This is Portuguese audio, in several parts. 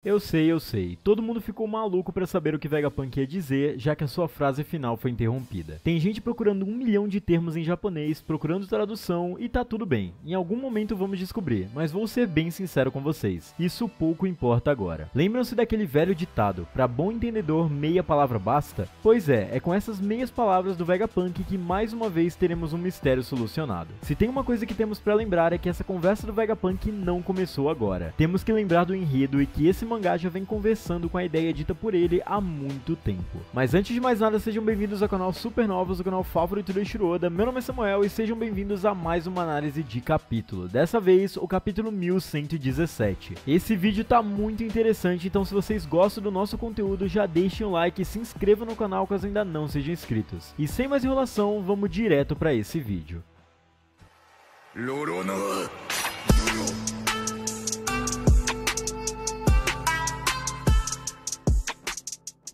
Eu sei. Todo mundo ficou maluco pra saber o que Vegapunk ia dizer, já que a sua frase final foi interrompida. Tem gente procurando 1 milhão de termos em japonês, procurando tradução, e tá tudo bem. Em algum momento vamos descobrir, mas vou ser bem sincero com vocês. Isso pouco importa agora. Lembram-se daquele velho ditado, pra bom entendedor meia palavra basta? Pois é com essas meias palavras do Vegapunk que mais uma vez teremos um mistério solucionado. Se tem uma coisa que temos pra lembrar é que essa conversa do Vegapunk não começou agora. Temos que lembrar do enredo e que esse mangá já vem conversando com a ideia dita por ele há muito tempo. Mas antes de mais nada, sejam bem-vindos ao canal Supernovas, o canal favorito do Eiichiro Oda. Meu nome é Samuel e sejam bem-vindos a mais uma análise de capítulo. Dessa vez, o capítulo 1117. Esse vídeo tá muito interessante, então se vocês gostam do nosso conteúdo, já deixem o like e se inscrevam no canal caso ainda não sejam inscritos. E sem mais enrolação, vamos direto para esse vídeo.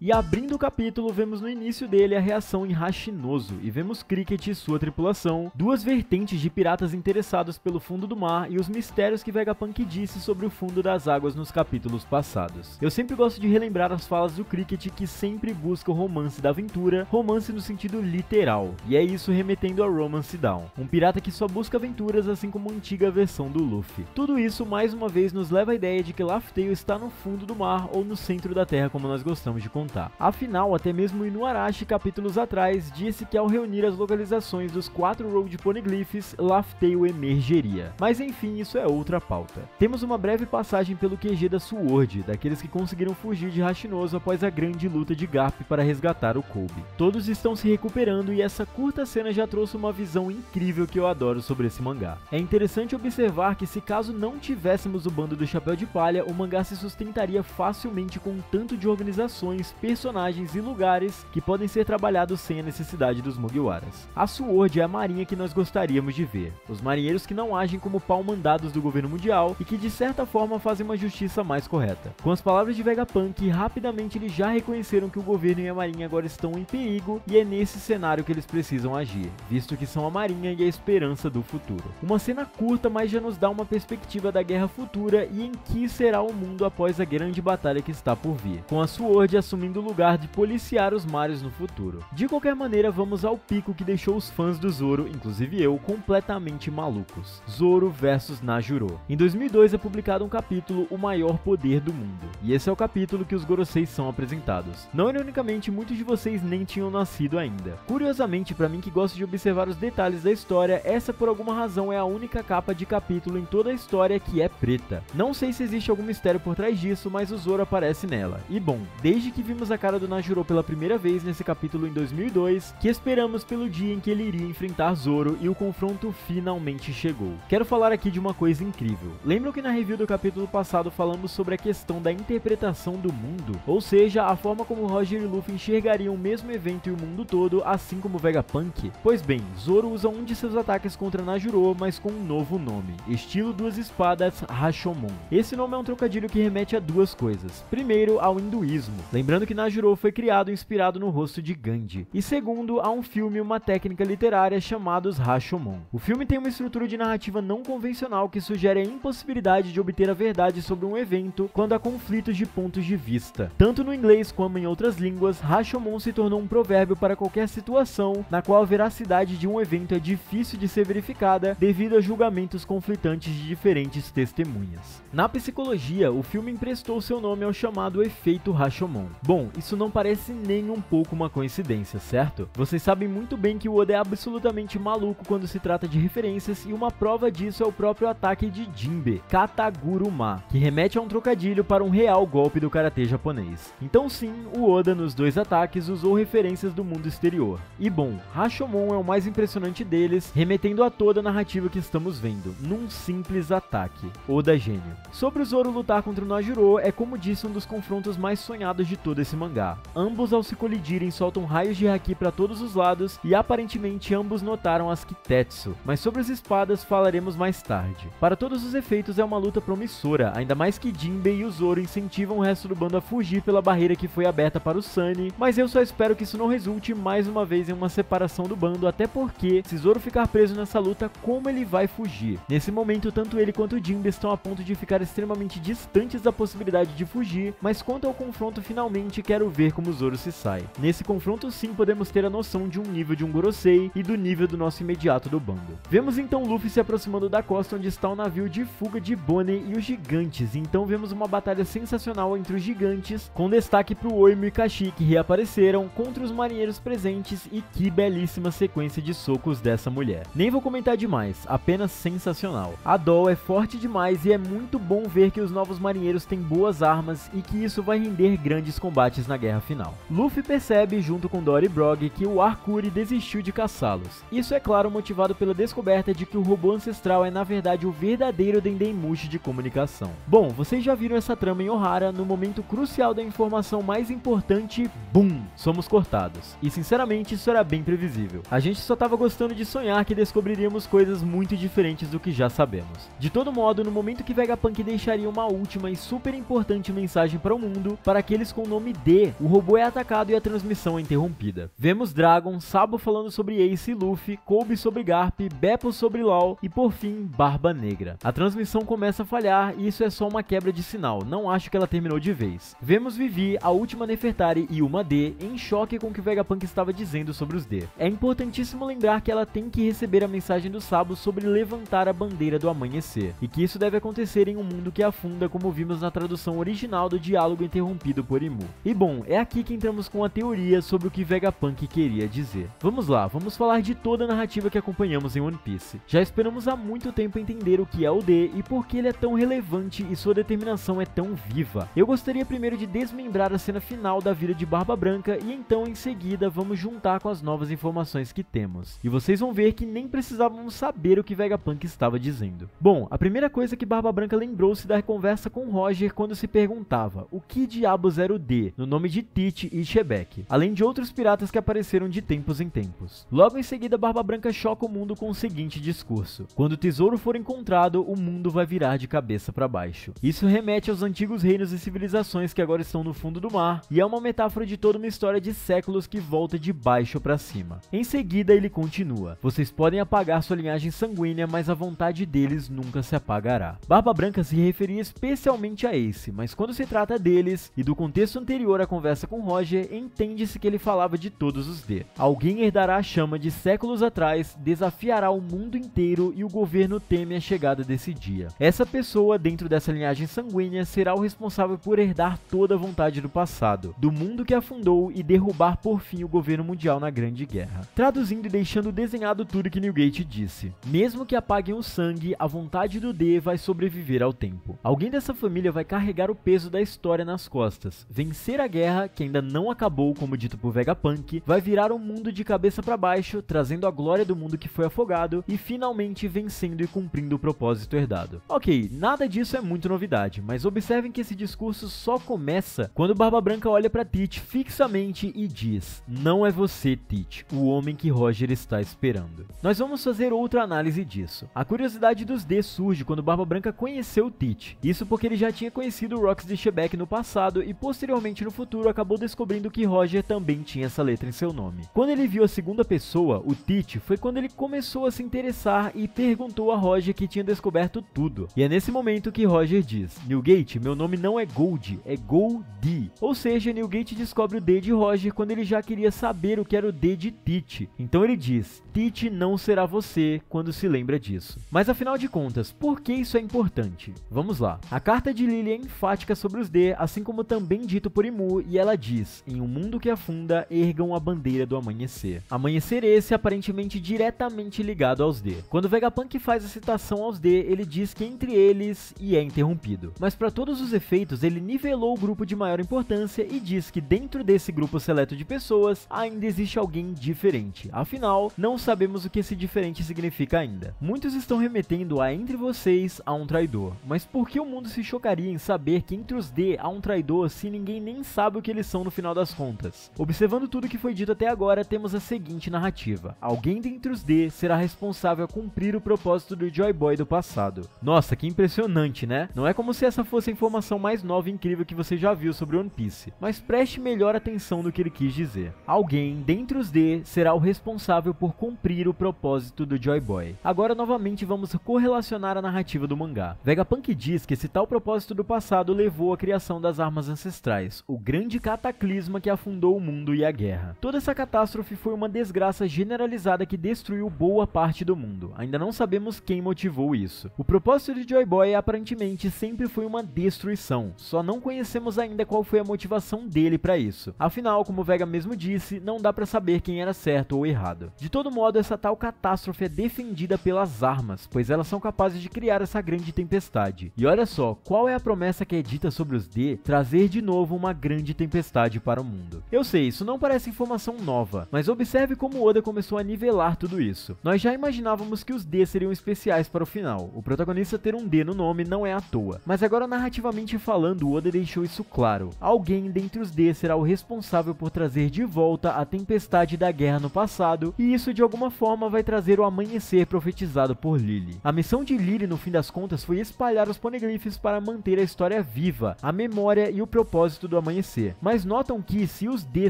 E abrindo o capítulo, vemos no início dele a reação em Hashinozo, e vemos Cricket e sua tripulação, duas vertentes de piratas interessados pelo fundo do mar e os mistérios que Vegapunk disse sobre o fundo das águas nos capítulos passados. Eu sempre gosto de relembrar as falas do Cricket, que sempre busca o romance da aventura, romance no sentido literal, e é isso remetendo a Romance Down, um pirata que só busca aventuras assim como a antiga versão do Luffy. Tudo isso mais uma vez nos leva à ideia de que Laugh Tale está no fundo do mar ou no centro da terra, como nós gostamos de contar. Afinal, até mesmo Inuarashi, capítulos atrás, disse que ao reunir as localizações dos 4 Road Poneglyphs, Laugh Tale emergeria. Mas enfim, isso é outra pauta. Temos uma breve passagem pelo QG da Sword, daqueles que conseguiram fugir de Hashinozo após a grande luta de Garp para resgatar o Kobe. Todos estão se recuperando e essa curta cena já trouxe uma visão incrível que eu adoro sobre esse mangá. É interessante observar que se caso não tivéssemos o bando do Chapéu de Palha, o mangá se sustentaria facilmente com um tanto de organizações, personagens e lugares que podem ser trabalhados sem a necessidade dos Mugiwaras. A Sword é a marinha que nós gostaríamos de ver, os marinheiros que não agem como pau-mandados do governo mundial e que de certa forma fazem uma justiça mais correta. Com as palavras de Vegapunk, rapidamente eles já reconheceram que o governo e a marinha agora estão em perigo e é nesse cenário que eles precisam agir, visto que são a marinha e a esperança do futuro. Uma cena curta, mas já nos dá uma perspectiva da guerra futura e em que será o mundo após a grande batalha que está por vir, com a Sword assumindo o lugar de policiar os mares no futuro. De qualquer maneira, vamos ao pico que deixou os fãs do Zoro, inclusive eu, completamente malucos. Zoro vs Najuro. Em 2002 é publicado um capítulo, O Maior Poder do Mundo, e esse é o capítulo que os Goroseis são apresentados. Não ironicamente, muitos de vocês nem tinham nascido ainda. Curiosamente, pra mim que gosto de observar os detalhes da história, essa por alguma razão é a única capa de capítulo em toda a história que é preta. Não sei se existe algum mistério por trás disso, mas o Zoro aparece nela. E bom, desde que vimos a cara do Najuro pela primeira vez nesse capítulo em 2002, que esperamos pelo dia em que ele iria enfrentar Zoro e o confronto finalmente chegou. Quero falar aqui de uma coisa incrível. Lembram que na review do capítulo passado falamos sobre a questão da interpretação do mundo? Ou seja, a forma como Roger e Luffy enxergariam o mesmo evento e o mundo todo, assim como Vegapunk? Pois bem, Zoro usa um de seus ataques contra Najuro, mas com um novo nome, estilo Duas Espadas Rashomon. Esse nome é um trocadilho que remete a duas coisas. Primeiro, ao hinduísmo, lembrando que Najuro foi criado inspirado no rosto de Gandhi. E segundo, há um filme e uma técnica literária chamados Rashomon. O filme tem uma estrutura de narrativa não convencional que sugere a impossibilidade de obter a verdade sobre um evento quando há conflitos de pontos de vista. Tanto no inglês como em outras línguas, Rashomon se tornou um provérbio para qualquer situação na qual a veracidade de um evento é difícil de ser verificada devido a julgamentos conflitantes de diferentes testemunhas. Na psicologia, o filme emprestou seu nome ao chamado efeito Rashomon. Bom, isso não parece nem um pouco uma coincidência, certo? Vocês sabem muito bem que o Oda é absolutamente maluco quando se trata de referências e uma prova disso é o próprio ataque de Jinbe, Kataguruma, que remete a um trocadilho para um real golpe do karatê japonês. Então sim, o Oda nos dois ataques usou referências do mundo exterior. E bom, Rashomon é o mais impressionante deles, remetendo a toda a narrativa que estamos vendo, num simples ataque. Oda gênio. Sobre o Zoro lutar contra o Najuro, é como disse um dos confrontos mais sonhados de todo esse mangá. Ambos ao se colidirem soltam raios de haki para todos os lados e aparentemente ambos notaram as Kitetsu, mas sobre as espadas falaremos mais tarde. Para todos os efeitos é uma luta promissora, ainda mais que Jinbe e o Zoro incentivam o resto do bando a fugir pela barreira que foi aberta para o Sunny, mas eu só espero que isso não resulte mais uma vez em uma separação do bando, até porque, se Zoro ficar preso nessa luta, como ele vai fugir? Nesse momento, tanto ele quanto o Jinbe estão a ponto de ficar extremamente distantes da possibilidade de fugir, mas quanto ao confronto, finalmente quero ver como Zoro se sai. Nesse confronto sim podemos ter a noção de um nível de um Gorosei e do nível do nosso imediato do bando. Vemos então Luffy se aproximando da costa onde está o navio de fuga de Bonnie e os gigantes, então vemos uma batalha sensacional entre os gigantes, com destaque para o Oimo e Kashi que reapareceram contra os marinheiros presentes, e que belíssima sequência de socos dessa mulher. Nem vou comentar demais, apenas sensacional. A Doll é forte demais e é muito bom ver que os novos marinheiros têm boas armas e que isso vai render grandes combates na guerra final. Luffy percebe, junto com Dory e Brog, que o Arkuri desistiu de caçá-los. Isso é claro motivado pela descoberta de que o robô ancestral é na verdade o verdadeiro Dendemushi de comunicação. Bom, vocês já viram essa trama em Ohara, no momento crucial da informação mais importante, BUM! Somos cortados. E sinceramente isso era bem previsível. A gente só tava gostando de sonhar que descobriríamos coisas muito diferentes do que já sabemos. De todo modo, no momento que Vegapunk deixaria uma última e super importante mensagem para o mundo, para aqueles com o nome D, o robô é atacado e a transmissão é interrompida. Vemos Dragon, Sabo falando sobre Ace e Luffy, Kobe sobre Garp, Beppo sobre Law e por fim, Barba Negra. A transmissão começa a falhar e isso é só uma quebra de sinal, não acho que ela terminou de vez. Vemos Vivi, a última Nefertari e uma D em choque com o que o Vegapunk estava dizendo sobre os D. É importantíssimo lembrar que ela tem que receber a mensagem do Sabo sobre levantar a bandeira do amanhecer, e que isso deve acontecer em um mundo que afunda, como vimos na tradução original do diálogo interrompido por Imu. E bom, é aqui que entramos com a teoria sobre o que Vegapunk queria dizer. Vamos lá, vamos falar de toda a narrativa que acompanhamos em One Piece. Já esperamos há muito tempo entender o que é o D e por que ele é tão relevante e sua determinação é tão viva. Eu gostaria primeiro de desmembrar a cena final da vida de Barba Branca e então em seguida vamos juntar com as novas informações que temos. E vocês vão ver que nem precisávamos saber o que Vegapunk estava dizendo. Bom, a primeira coisa que Barba Branca lembrou-se da conversa com Roger quando se perguntava o que diabos era o D, no nome de Tite e Shebeck, além de outros piratas que apareceram de tempos em tempos. Logo em seguida, Barba Branca choca o mundo com o seguinte discurso: quando o tesouro for encontrado, o mundo vai virar de cabeça para baixo. Isso remete aos antigos reinos e civilizações que agora estão no fundo do mar, e é uma metáfora de toda uma história de séculos que volta de baixo para cima. Em seguida, ele continua: vocês podem apagar sua linhagem sanguínea, mas a vontade deles nunca se apagará. Barba Branca se referia especialmente a Ace, mas quando se trata deles e do contexto anterior à conversa com Roger, entende-se que ele falava de todos os D. Alguém herdará a chama de séculos atrás, desafiará o mundo inteiro e o governo teme a chegada desse dia. Essa pessoa, dentro dessa linhagem sanguínea, será o responsável por herdar toda a vontade do passado, do mundo que afundou e derrubar por fim o governo mundial na Grande Guerra. Traduzindo e deixando desenhado tudo que Newgate disse: mesmo que apaguem o sangue, a vontade do D vai sobreviver ao tempo. Alguém dessa família vai carregar o peso da história nas costas, vencer a guerra, que ainda não acabou, como dito por Vegapunk, vai virar o mundo de cabeça para baixo, trazendo a glória do mundo que foi afogado e finalmente vencendo e cumprindo o propósito herdado. Ok, nada disso é muito novidade, mas observem que esse discurso só começa quando Barba Branca olha para Tite fixamente e diz: não é você, Tite, o homem que Roger está esperando. Nós vamos fazer outra análise disso. A curiosidade dos D surge quando Barba Branca conheceu Tite. Isso porque ele já tinha conhecido o Rox de Shebeck no passado e posteriormente no futuro acabou descobrindo que Roger também tinha essa letra em seu nome. Quando ele viu a segunda pessoa, o Tite, foi quando ele começou a se interessar e perguntou a Roger que tinha descoberto tudo. E é nesse momento que Roger diz: Newgate, meu nome não é Gold, é Goldie. Ou seja, Newgate descobre o D de Roger quando ele já queria saber o que era o D de Tite. Então ele diz: Tite não será você, quando se lembra disso. Mas afinal de contas, por que isso é importante? Vamos lá. A carta de Lily é enfática sobre os D, assim como também dito por Imu, e ela diz: em um mundo que afunda, ergam a bandeira do amanhecer. Amanhecer esse aparentemente diretamente ligado aos D. Quando Vegapunk faz a citação aos D, ele diz que entre eles e é interrompido. Mas para todos os efeitos, ele nivelou o grupo de maior importância e diz que dentro desse grupo seleto de pessoas, ainda existe alguém diferente. Afinal, não sabemos o que esse diferente significa ainda. Muitos estão remetendo a entre vocês a um traidor. Mas por que o mundo se chocaria em saber que entre os D há um traidor se ninguém nem sabe o que eles são no final das contas? Observando tudo que foi dito até agora, temos a seguinte narrativa: alguém dentre os D será responsável a cumprir o propósito do Joy Boy do passado. Nossa, que impressionante, né? Não é como se essa fosse a informação informação mais nova e incrível que você já viu sobre One Piece, mas preste melhor atenção no que ele quis dizer. Alguém, dentre os D, será o responsável por cumprir o propósito do Joy Boy. Agora, novamente, vamos correlacionar a narrativa do mangá. Vegapunk diz que esse tal propósito do passado levou à criação das armas ancestrais, o grande cataclisma que afundou o mundo e a guerra. Toda essa catástrofe foi uma desgraça generalizada que destruiu boa parte do mundo. Ainda não sabemos quem motivou isso. O propósito de Joy Boy aparentemente sempre foi uma destruição, só não conhecemos ainda qual foi a motivação dele para isso. Afinal, como Vega mesmo disse, não dá para saber quem era certo ou errado. De todo modo, essa tal catástrofe é defendida pelas armas, pois elas são capazes de criar essa grande tempestade. E olha só, qual é a promessa que é dita sobre os D? Trazer de novo uma grande tempestade para o mundo. Eu sei, isso não parece informação nova, mas observe como Oda começou a nivelar tudo isso. Nós já imaginávamos que os D seriam especiais para o final. O protagonista ter um D no nome não é à toa, mas agora narrativamente falando, Oda deixou isso claro. Alguém dentre os D será o responsável por trazer de volta a tempestade da guerra no passado, e isso de alguma forma vai trazer o amanhecer profetizado por Lily. A missão de Lily, no fim das contas, foi espalhar os poneglyphs para manter a história viva, a memória e o propósito do amanhecer. Mas notam que, se os D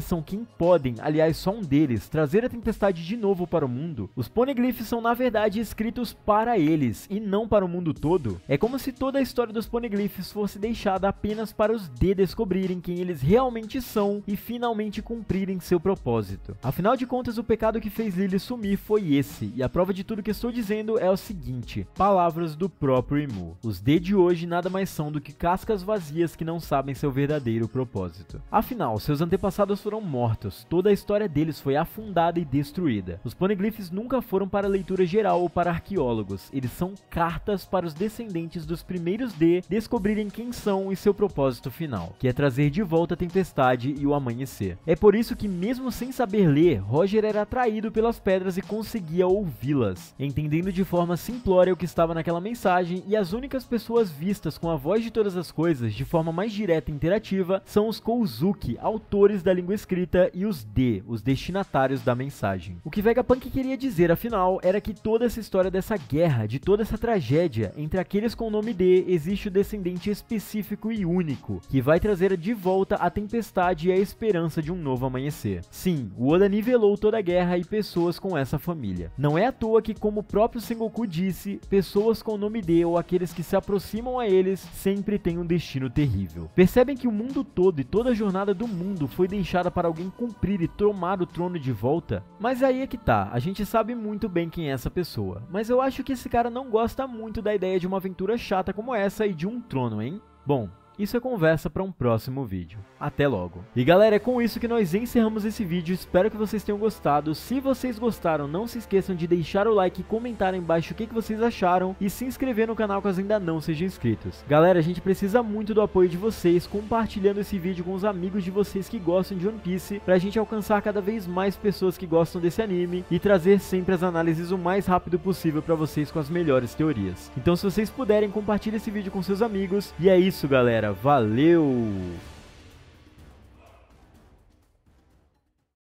são quem podem, aliás só um deles, trazer a tempestade de novo para o mundo, os poneglyphs são na verdade escritos para eles, e não para o mundo todo. É como se toda a história dos poneglyphs fosse deixada apenas para os D descobrirem quem eles realmente são e finalmente cumprirem seu propósito. Afinal de contas, o pecado que fez Lily sumir foi esse, e a prova de tudo que estou dizendo é o seguinte: palavras do próprio Imu. Os D de hoje nada mais são do que cascas vazias que não sabem seu verdadeiro propósito. Afinal, seus antepassados foram mortos, toda a história deles foi afundada e destruída. Os poneglyphs nunca foram para leitura geral ou para arqueólogos, eles são cartas para os descendentes dos primeiros D descobrirem quem são e seu propósito final, que é trazer de volta a tempestade e o amanhecer. É por isso que, mesmo sem saber ler, Roger era atraído pelas pedras e conseguia ouvi-las, entendendo de forma simplória o que estava naquela mensagem, e as únicas pessoas vistas com a voz de todas as coisas de forma mais direta e interativa são os Kouzuki, autores da língua escrita, e os D, os destinatários da mensagem. O que Vegapunk queria dizer, afinal, era que toda essa história dessa guerra, de toda essa tragédia, entre aqueles com o nome D, existe o descendente específico e único, que vai trazer de volta a tempestade e a esperança de um novo amanhecer. Sim, o Oda nivelou toda a guerra e pessoas com essa família. Não é à toa que, como o próprio Sengoku disse, pessoas com o nome D ou aqueles que se aproximam a eles sempre têm um destino terrível. Percebem que o mundo todo e toda a jornada do mundo foi deixada para alguém cumprir e tomar o trono de volta? Mas aí é que tá, a gente sabe muito bem quem é essa pessoa, mas eu acho que esse cara não gosta muito da ideia de uma aventura chata como essa e de um trono, hein? Bom, isso é conversa para um próximo vídeo. Até logo. E galera, é com isso que nós encerramos esse vídeo. Espero que vocês tenham gostado. Se vocês gostaram, não se esqueçam de deixar o like e comentar aí embaixo o que vocês acharam. E se inscrever no canal caso ainda não sejam inscritos. Galera, a gente precisa muito do apoio de vocês, compartilhando esse vídeo com os amigos de vocês que gostam de One Piece, pra gente alcançar cada vez mais pessoas que gostam desse anime e trazer sempre as análises o mais rápido possível pra vocês com as melhores teorias. Então, se vocês puderem, compartilhe esse vídeo com seus amigos. E é isso, galera. Valeu!